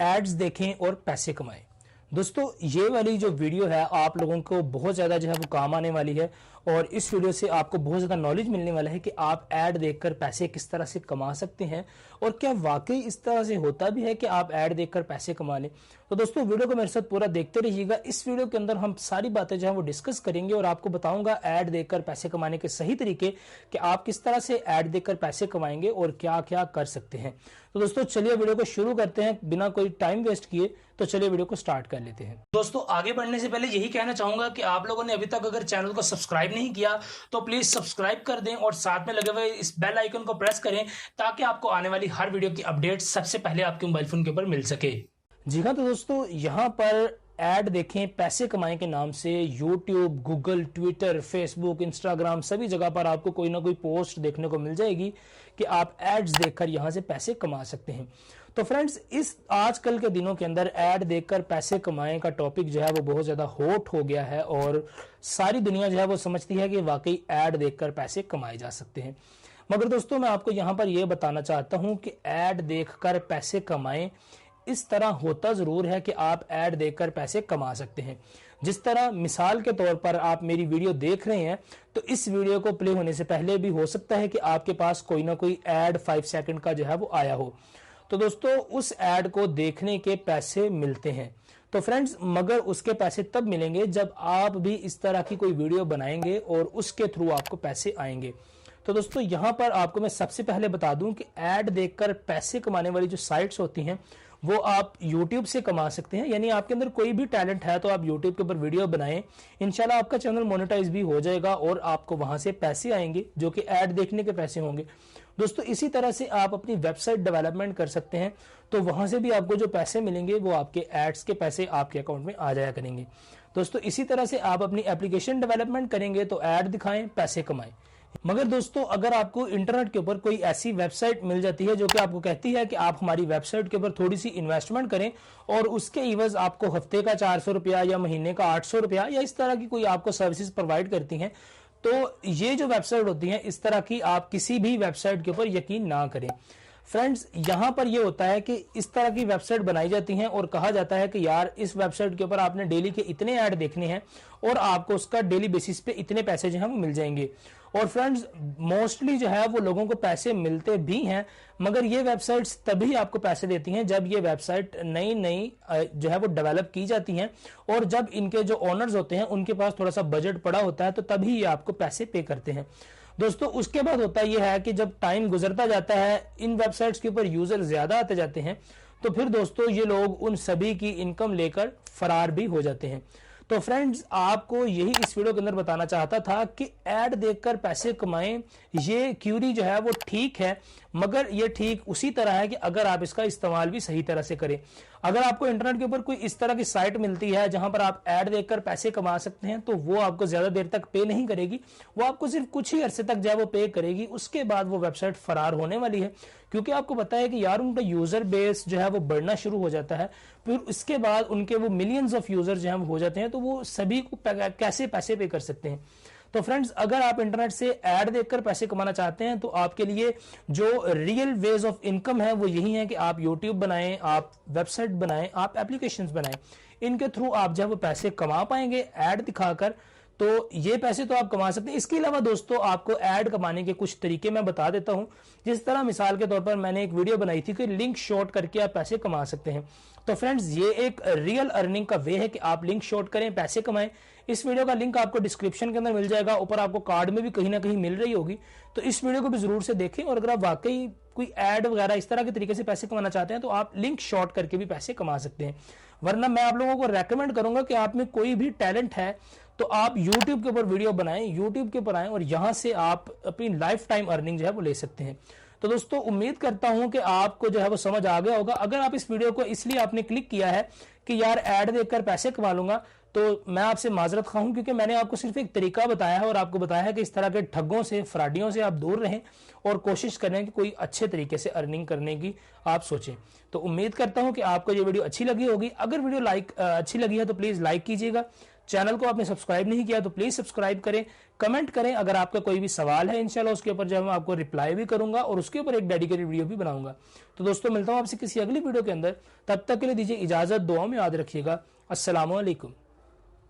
Ads देखें और पैसे कमाएं। दोस्तों ये वाली जो वीडियो है आप लोगों को बहुत ज़्यादा जो है वो काम आने वाली है और इस वीडियो से आपको बहुत ज़्यादा नॉलेज मिलने वाला है कि आप ऐड देखकर पैसे किस तरह से कमा सकते हैं और क्या वाकई इस तरह से होता भी है कि आप ऐड देखकर पैसे कमा लें। तो दोस्तों वीडियो को मेरे साथ पूरा देखते रहिएगा। इस वीडियो के अंदर हम सारी बातें जो है वो डिस्कस करेंगे और आपको बताऊंगा ऐड देखकर पैसे कमाने के सही तरीके कि आप किस तरह से ऐड देखकर पैसे कमाएंगे और क्या क्या कर सकते हैं। तो दोस्तों चलिए वीडियो को शुरू करते हैं बिना कोई टाइम वेस्ट किए। तो चलिए वीडियो को स्टार्ट कर लेते हैं। दोस्तों आगे बढ़ने से पहले यही कहना चाहूंगा कि आप लोगों ने अभी तक अगर चैनल को सब्सक्राइब नहीं किया तो प्लीज सब्सक्राइब कर दें और साथ में लगे हुए इस बेल आइकन को प्रेस करें ताकि आपको आने वाली हर वीडियो की अपडेट सबसे पहले आपके मोबाइल फोन के ऊपर मिल सके। जी हाँ, तो दोस्तों यहाँ पर ऐड देखें पैसे कमाएं के नाम से YouTube, Google, Twitter, Facebook, Instagram सभी जगह पर आपको कोई ना कोई पोस्ट देखने को मिल जाएगी कि आप एड्स देखकर यहां से पैसे कमा सकते हैं। तो फ्रेंड्स इस आजकल के दिनों के अंदर ऐड देखकर पैसे कमाएं का टॉपिक जो है वो बहुत ज्यादा हॉट हो गया है और सारी दुनिया जो है वो समझती है कि वाकई ऐड देखकर पैसे कमाए जा सकते हैं। मगर दोस्तों मैं आपको यहां पर यह बताना चाहता हूं कि ऐड देखकर पैसे कमाएं इस तरह होता जरूर है कि आप ऐड देखकर पैसे कमा सकते हैं। जिस तरह मिसाल के तौर पर आप मेरी वीडियो देख रहे हैं तो इस वीडियो को प्ले होने से पहले भी हो सकता है कि आपके पास कोई ना कोई ऐड 5 सेकंड का जो है वो आया हो। तो दोस्तों उस ऐड को देखने के पैसे मिलते हैं। तो फ्रेंड्स मगर उसके पैसे तब मिलेंगे जब आप भी इस तरह की कोई वीडियो बनाएंगे और उसके थ्रू आपको पैसे आएंगे। तो दोस्तों यहां पर आपको मैं सबसे पहले बता दूं कि ऐड देखकर पैसे कमाने वाली जो साइट्स होती हैं वो आप YouTube से कमा सकते हैं। यानी आपके अंदर कोई भी टैलेंट है तो आप YouTube के ऊपर वीडियो बनाएं, इंशाल्लाह आपका चैनल मोनेटाइज भी हो जाएगा और आपको वहां से पैसे आएंगे जो कि ऐड देखने के पैसे होंगे। दोस्तों इसी तरह से आप अपनी वेबसाइट डेवलपमेंट कर सकते हैं तो वहां से भी आपको जो पैसे मिलेंगे वो आपके एड्स के पैसे आपके अकाउंट में आ जाया करेंगे। दोस्तों इसी तरह से आप अपनी एप्लीकेशन डेवलपमेंट करेंगे तो ऐड दिखाएं, पैसे कमाएं। मगर दोस्तों अगर आपको इंटरनेट के ऊपर कोई ऐसी वेबसाइट मिल जाती है जो कि आपको कहती है कि आप हमारी वेबसाइट के ऊपर थोड़ी सी इन्वेस्टमेंट करें और उसके इवज आपको हफ्ते का 400 रुपया या महीने का 800 रुपया या इस तरह की कोई आपको सर्विसेज प्रोवाइड करती हैं, तो ये जो वेबसाइट होती है इस तरह की आप किसी भी वेबसाइट के ऊपर यकीन ना करें। फ्रेंड्स यहां पर यह होता है कि इस तरह की वेबसाइट बनाई जाती हैं और कहा जाता है कि यार इस वेबसाइट के ऊपर आपने डेली के इतने ऐड देखने हैं और आपको उसका डेली बेसिस पे इतने पैसे जो है वो मिल जाएंगे। और फ्रेंड्स मोस्टली जो है वो लोगों को पैसे मिलते भी हैं, मगर ये वेबसाइट्स तभी आपको पैसे देती हैं जब ये वेबसाइट नई नई जो है वो डेवलप की जाती हैं और जब इनके जो ओनर्स होते हैं उनके पास थोड़ा सा बजट पड़ा होता है तो तभी ये आपको पैसे पे करते हैं। दोस्तों उसके बाद होता यह है कि जब टाइम गुजरता जाता है, इन वेबसाइट्स के ऊपर यूजर ज्यादा आते जाते हैं तो फिर दोस्तों ये लोग उन सभी की इनकम लेकर फरार भी हो जाते हैं। तो फ्रेंड्स आपको यही इस वीडियो के अंदर बताना चाहता था कि ऐड देखकर पैसे कमाएं, ये क्यूरी जो है वो ठीक है, मगर ये ठीक उसी तरह है कि अगर आप इसका इस्तेमाल भी सही तरह से करें। अगर आपको इंटरनेट के ऊपर कोई इस तरह की साइट मिलती है जहां पर आप ऐड देखकर पैसे कमा सकते हैं तो वो आपको ज्यादा देर तक पे नहीं करेगी, वो आपको सिर्फ कुछ ही अरसे तक जो है वो पे करेगी, उसके बाद वो वेबसाइट फरार होने वाली है। क्योंकि आपको पता है कि यार उनका यूजर बेस जो है वो बढ़ना शुरू हो जाता है, फिर उसके बाद उनके वो मिलियंस ऑफ यूजर जो है वो हो जाते हैं, तो वो सभी को कैसे पैसे पे कर सकते हैं। तो फ्रेंड्स अगर आप इंटरनेट से ऐड देखकर पैसे कमाना चाहते हैं तो आपके लिए जो रियल वेज ऑफ इनकम है वो यही है कि आप यूट्यूब बनाएं, आप वेबसाइट बनाएं, आप एप्लीकेशंस बनाएं। इनके थ्रू आप जब पैसे कमा पाएंगे ऐड दिखाकर, तो ये पैसे तो आप कमा सकते हैं। इसके अलावा दोस्तों आपको ऐड कमाने के कुछ तरीके मैं बता देता हूं। जिस तरह मिसाल के तौर पर मैंने एक वीडियो बनाई थी कि लिंक शॉर्ट करके आप पैसे कमा सकते हैं। तो फ्रेंड्स ये एक रियल अर्निंग का वे है कि आप लिंक शॉर्ट करें, पैसे कमाएं। इस वीडियो का लिंक आपको डिस्क्रिप्शन के अंदर मिल जाएगा, ऊपर आपको कार्ड में भी कहीं ना कहीं मिल रही होगी। तो इस वीडियो को भी जरूर से देखें और अगर आप वाकई कोई ऐड वगैरह इस तरह के तरीके से पैसे कमाना चाहते हैं तो आप लिंक शॉर्ट करके भी पैसे कमा सकते हैं। वरना मैं आप लोगों को रेकमेंड करूंगा कि आप में कोई भी टैलेंट है तो आप YouTube के ऊपर वीडियो बनाएं, YouTube के ऊपर आएं और यहां से आप अपनी लाइफ टाइम अर्निंग जो है वो ले सकते हैं। तो दोस्तों उम्मीद करता हूं कि आपको जो है वो समझ आ गया होगा। अगर आप इस वीडियो को इसलिए आपने क्लिक किया है कि यार ऐड देखकर पैसे कमा लूंगा, तो मैं आपसे माजरत खा हूं, क्योंकि मैंने आपको सिर्फ एक तरीका बताया है और आपको बताया है कि इस तरह के ठगों से, फ्रॉडियों से आप दूर रहें और कोशिश करें कि कोई अच्छे तरीके से अर्निंग करने की आप सोचें। तो उम्मीद करता हूं कि आपको ये वीडियो अच्छी लगी होगी। अगर वीडियो अच्छी लगी है तो प्लीज लाइक कीजिएगा चैनल को आपने सब्सक्राइब नहीं किया तो प्लीज सब्सक्राइब करें, कमेंट करें। अगर आपका कोई भी सवाल है इंशाल्लाह उसके ऊपर जो मैं आपको रिप्लाई भी करूंगा और उसके ऊपर एक डेडिकेटेड वीडियो भी बनाऊंगा। तो दोस्तों मिलता हूं आपसे किसी अगली वीडियो के अंदर, तब तक के लिए दीजिए इजाजत, दुआ में याद रखिएगा। अस्सलाम वालेकुम।